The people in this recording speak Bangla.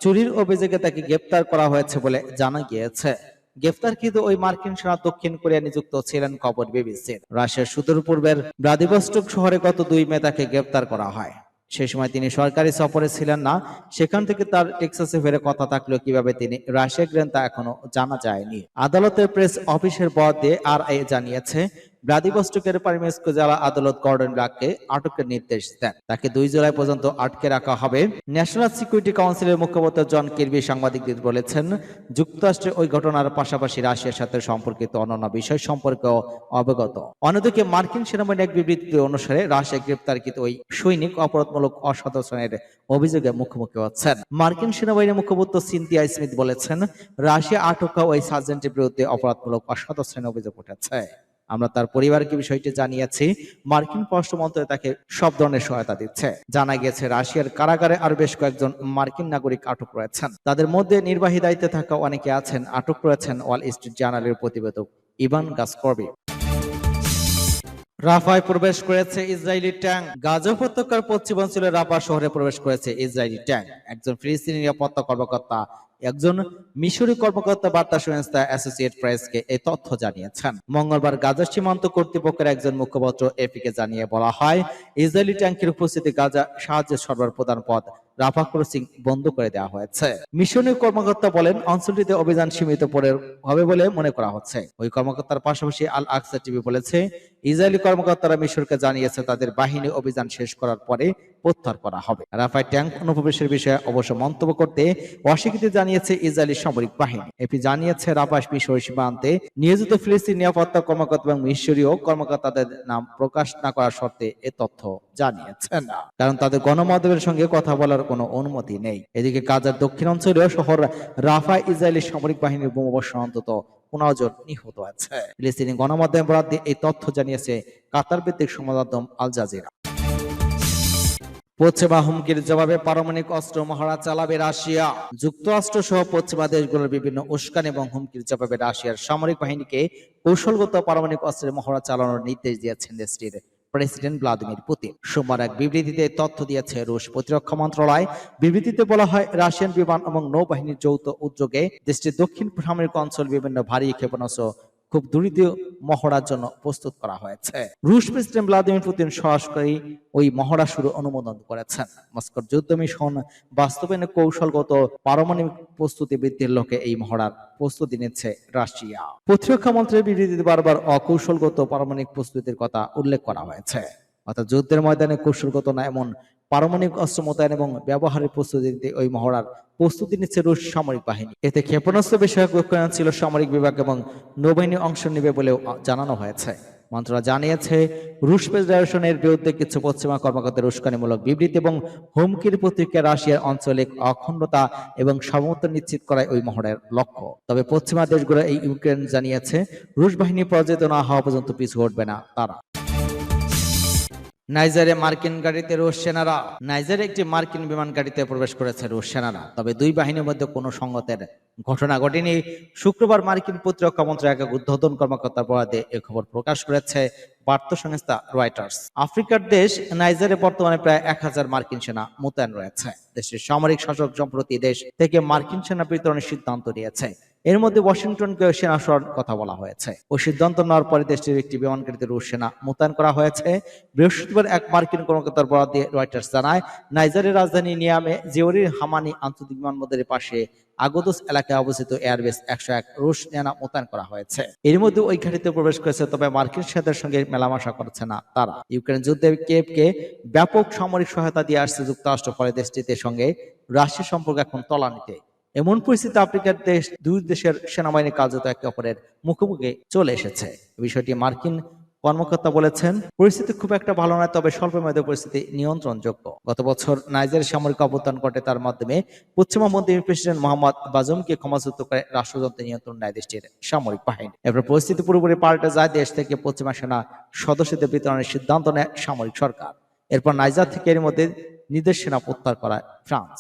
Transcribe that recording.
চুরির অভিযোগে তাকে গ্রেপ্তার করা হয়েছে বলে জানা গিয়েছে। গ্রেফতারকৃত ওই মার্কিন সেনা দক্ষিণ কোরিয়া নিযুক্ত ছিলেন, খবর বিবিসির। রাশিয়ার সুদূর পূর্বের ভ্লাদিভস্টক শহরে গত 2 মে তাকে গ্রেপ্তার করা হয়। সে সময় তিনি সরকারি সফরে ছিলেন না। সেখান থেকে তার টেক্সাসে ফেরে কথা থাকলেও কিভাবে তিনি রাশিয়া গেলেন তা এখনো জানা যায়নি। আদালতের প্রেস অফিসের বরাত আর জানিয়েছে, ভ্লাদিভস্টকের প্রাইমেস্কো জেলা আদালত গর্ডন ব্ল্যাককে আটকের নির্দেশ দেন। তাকে 2 জুলাই পর্যন্ত আটকে রাখা হবে। ন্যাশনাল সিকিউরিটি কাউন্সিলের মুখপাত্র জন কির্বি সাংবাদিকদের বলেছেন, যুক্তরাষ্ট্রের ওই ঘটনার পাশাপাশি রাশিয়ার সাথে সম্পর্কিত অন্যান্য বিষয় সম্পর্কেও অবগত। অন্যদিকে মার্কিন সেনাবাহিনীর এক বিবৃতি অনুসারে রাশিয়া গ্রেপ্তারকৃত ওই সৈনিক অপরাধমূলক অসদাচরণের অভিযোগে মুখোমুখি হচ্ছেন। মার্কিন সেনাবাহিনীর মুখপাত্র সিনথিয়া স্মিথ বলেছেন, রাশিয়া আটক ওই সার্জেন্টের বিরুদ্ধে অপরাধমূলক অসদাচরণের অভিযোগ উঠেছে। আমরা তার পরিবারকে বিষয়টি জানিয়েছি। মার্কিন পররাষ্ট্র মন্ত্রণালয় তাকে সব ধরনের সহায়তা দিচ্ছে। জানা গিয়েছে, রাশিয়ার কারাগারে আরো বেশ কয়েকজন মার্কিন নাগরিক আটক রয়েছেন। তাদের মধ্যে নির্বাহী দায়িত্বে থাকা অনেকে আছেন। আটক রয়েছেন ওয়াল স্ট্রিট জার্নালের প্রতিবেদক ইভান গাসকর্বি। রাফায় প্রবেশ করেছে ইসরায়েলি ট্যাঙ্ক। গাজা উপত্যকার পশ্চিমাঞ্চলের রাফা শহরে প্রবেশ করেছে ইসরায়েলি ট্যাঙ্ক। একজন ফিলিস্তিনি নিরাপত্তা কর্মকর্তা, একজন মিশরি কর্মকর্তা বার্তা সংস্থা অ্যাসোসিয়েট প্রেসকে এই তথ্য জানিয়েছেন। মঙ্গলবার গাজা সীমান্ত কর্তৃপক্ষের একজন মুখপাত্র এপিকে জানিয়ে বলা হয়, ইসরায়েলি ট্যাঙ্কের উপস্থিতি গাজা সাহায্যের সরবরাহ প্রধান পথ রাফা ক্রসিং বন্ধ করে দেওয়া হয়েছে। মিশনের কর্মকর্তা বলেন, অঞ্চলটিতে অভিযান সীমিত হবে বলে মনে করা হচ্ছে। ওই কর্মকর্তার পাশাপাশি আল আকসা টিভি বলেছে, ইসরায়েলি কর্মকর্তারা মিশরকে জানিয়েছে তাদের বাহিনী অভিযান শেষ করার পরে প্রত্যাহার করা হবে। রাফায় ট্যাঙ্ক অনুপ্রবেশের বিষয়ে অবশ্য মন্তব্য করতে অস্বীকৃতি জানিয়েছে ইসরায়েলি সামরিক বাহিনী। এপি জানিয়েছে, রাফা মিশর সীমান্তে নিয়োজিত ফিলিস্তিনি নিরাপত্তা কর্মকর্তা এবং মিশরীয় কর্মকর্তাদের নাম প্রকাশ না করার শর্তে এ তথ্য জানিয়েছেন, কারণ তাদের গণমাধ্যমের সঙ্গে কথা বলার কোনো অনুমতি নেই। এদিকে গাজার দক্ষিণাঞ্চলীয় শহর রাফায় ইসরায়েলি সামরিক বাহিনীর বোমাবর্ষণ অন্তত 15 জন নিহত হয়েছে। ফিলিস্তিনি গণমাধ্যম বরাত দিয়ে এই তথ্য জানিয়েছে কাতার ভিত্তিক সংবাদ মাধ্যম আল জাজিরা। পশ্চিমা হুমকির জবাবে পারমাণবিক অস্ত্র মহড়া চালাবে রাশিয়া। যুক্তরাষ্ট্র সহ পশ্চিমা দেশগুলোর বিভিন্ন উস্কানি এবং হুমকির জবাবে রাশিয়ার সামরিক বাহিনীকে কৌশলগত পারমাণবিক অস্ত্রের মহড়া চালানোর নির্দেশ দিয়েছেন দেশটির প্রেসিডেন্ট ভ্লাদিমির পুতিন। সোমবার এক বিবৃতিতে তথ্য দিয়েছে রুশ প্রতিরক্ষা মন্ত্রণালয়। বিবৃতিতে বলা হয়, রাশিয়ান বিমান এবং নৌবাহিনীর যৌথ উদ্যোগে দেশটির দক্ষিণ সামরিক অঞ্চল বিভিন্ন ভারী ক্ষেপণাস্ত্র খুব দ্রুত মহড়ার জন্য প্রস্তুত করা হয়েছে। রুশ প্রেসিডেন্ট ভ্লাদিমির পুতিন সরাসরি ওই মহড়া শুরু অনুমোদন করেছেন। মস্কোর যুদ্ধ মিশন বাস্তবায়নে কৌশলগত পারমাণবিক প্রস্তুতি বৃদ্ধির লক্ষ্যে এই মহড়ার প্রস্তুতি নিচ্ছে রাশিয়া। প্রতিরক্ষা মন্ত্রীর বিবৃতিতে বারবার অকৌশলগত পারমাণবিক প্রস্তুতির কথা উল্লেখ করা হয়েছে। অর্থাৎ যুদ্ধের ময়দানে কৌশলগত না, এমন পারমাণবিক অস্ত্র মোতায়েন এবং ব্যবহারের প্রস্তুতি নিতে ওই মহড়ার প্রস্তুতি নিচ্ছে রুশ সামরিক বাহিনী। এতে ক্ষেপণাস্ত্র বিষয়ক ছিল সামরিক বিভাগ এবং নৌবাহিনী অংশ নেবে বলেও জানানো হয়েছে। মন্ত্রণালয় জানিয়েছে, রুশ ফেডারেশনের বিরুদ্ধে কিছু পশ্চিমা কর্মকর্তার উস্কানিমূলক বিবৃতি এবং হুমকির প্রতিক্রিয়া রাশিয়ার আঞ্চলিক অখণ্ডতা এবং সার্বভৌমত্ব নিশ্চিত করাই ওই মহড়ার লক্ষ্য। তবে পশ্চিমা দেশগুলো এই ইউক্রেন জানিয়েছে, রুশ বাহিনী পরাজিত না হওয়া পর্যন্ত পিছু হটবে না তারা। নাইজারে মার্কিন গাড়িতে রুশ সেনারা। নাইজারে একটি মার্কিন বিমান গাড়িতে প্রবেশ করেছে রুশ সেনারা, তবে দুই বাহিনীর মধ্যে কোনো সংঘাতের ঘটনা ঘটেনি। শুক্রবার মার্কিন প্রতিরক্ষা মন্ত্রণালয়ের এক ঊর্ধ্বতন কর্মকর্তার বরাতে এ খবর প্রকাশ করেছে বার্তা সংস্থা রয়টার্স। আফ্রিকার দেশ নাইজারে বর্তমানে প্রায় 1000 মার্কিন সেনা মোতায়েন রয়েছে। দেশের সামরিক শাসক সম্প্রতি দেশ থেকে মার্কিন সেনা বিতরণের সিদ্ধান্ত নিয়েছে। এর মধ্যে ওয়াশিংটনকে সেনা সরানোর কথা বলা হয়েছে। ওই সিদ্ধান্ত নেওয়ার পরে দেশটির একটি বিমানঘাটিতে রুশ সেনা মোতায়েন করা হয়েছে। বৃহস্পতিবার এক মার্কিন কর্মকর্তার বরাত দিয়ে রয়টার্স জানায়, নাইজারের রাজধানী নিয়ামে জেওরির হামানি আন্তর্জাতিক বিমানবন্দরের পাশে আগোদস এলাকায় অবস্থিত এয়ারবেস 101 রুশ সেনা মোতায়েন করা হয়েছে। এর মধ্যে ওই ঘাটিতে প্রবেশ করেছে, তবে মার্কিন সেনাদের সঙ্গে মেলামেশা করছে না তারা। ইউক্রেন যুদ্ধে কিয়েভকে ব্যাপক সামরিক সহায়তা দিয়ে আসছে যুক্তরাষ্ট্র, ফলে দেশটির সঙ্গে রাশিয়ার সম্পর্ক এখন তলানিতে। এমন পরিস্থিতি আফ্রিকার দেশ দুই দেশের সেনাবাহিনী কার্যত একে অপরের মুখোমুখি চলে এসেছে। বিষয়টি মার্কিন কর্মকর্তা বলেছেন, পরিস্থিতি খুব একটা ভালো নয়, তবে স্বল্প মেয়াদে পরিস্থিতি নিয়ন্ত্রণযোগ্য। গত বছর নাইজের সামরিক অভ্যুত্থান ঘটে, তার মাধ্যমে পশ্চিমা মন্ত্রী প্রেসিডেন্ট মোহাম্মদ বাজুমকে ক্ষমতাচ্যুত করে রাষ্ট্রযন্ত্রের নিয়ন্ত্রণ নেয় দেশটির সামরিক বাহিনী। এরপর পরিস্থিতি পুরোপুরি পাল্টে যায়। দেশ থেকে পশ্চিমা সেনা সদস্যদের বিতরণের সিদ্ধান্ত নেয় সামরিক সরকার। এরপর নাইজার থেকে এর মধ্যে নির্দেশ সেনা প্রত্যাহার করায় ফ্রান্স।